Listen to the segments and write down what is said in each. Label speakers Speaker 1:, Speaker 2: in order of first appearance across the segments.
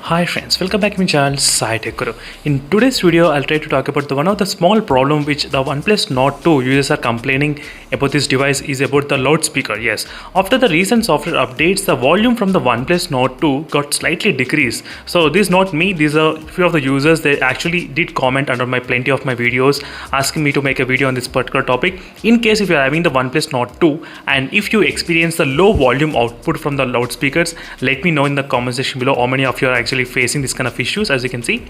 Speaker 1: Hi friends, welcome back to my channel Sai Tech Guru. In today's video, I'll try to talk about one of the small problem which the OnePlus Nord 2 users are complaining about this device is about the loudspeaker. Yes, after the recent software updates, the volume from the OnePlus Nord 2 got slightly decreased. So this is not me, these are few of the users. They actually did comment under plenty of my videos asking me to make a video on this particular topic. In case if you are having the OnePlus Nord 2 and if you experience the low volume output from the loudspeakers, let me know in the comment section below how many of you are actually facing this kind of issues. As you can see,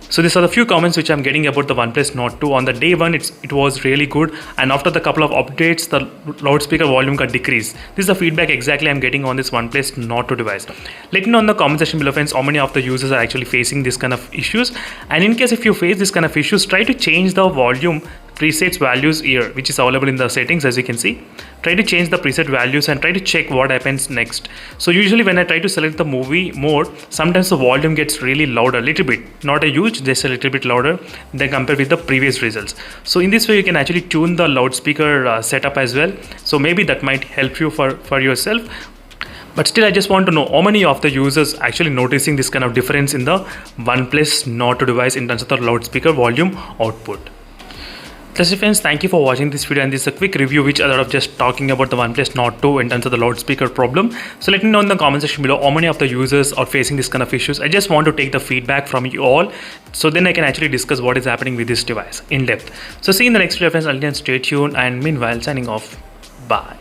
Speaker 1: so these are the few comments which I'm getting about the OnePlus Nord 2. On the day one, it was really good, and after the couple of updates, the loudspeaker volume got decreased. This is the feedback exactly I'm getting on this OnePlus Nord 2 device. Let me know in the comment section below, friends, how many of the users are actually facing this kind of issues. And in case if you face this kind of issues, try to change the volume presets values here, which is available in the settings. As you can see, try to change the preset values and try to check what happens next. So usually when I try to select the movie mode, sometimes the volume gets really louder, a little bit, not a huge, just a little bit louder than compared with the previous results. So in this way you can actually tune the loudspeaker setup as well. So maybe that might help you for yourself. But still, I just want to know how many of the users actually noticing this kind of difference in the OnePlus Nord 2 device in terms of the loudspeaker volume output. That's it, friends. Thank you for watching this video, and this is a quick review which I thought of just talking about the OnePlus Nord 2 in terms of the loudspeaker problem. So let me know in the comment section below how many of the users are facing this kind of issues. I just want to take the feedback from you all, so then I can actually discuss what is happening with this device in depth. So see you in the next video, friends. Until then, stay tuned, and meanwhile, signing off. Bye.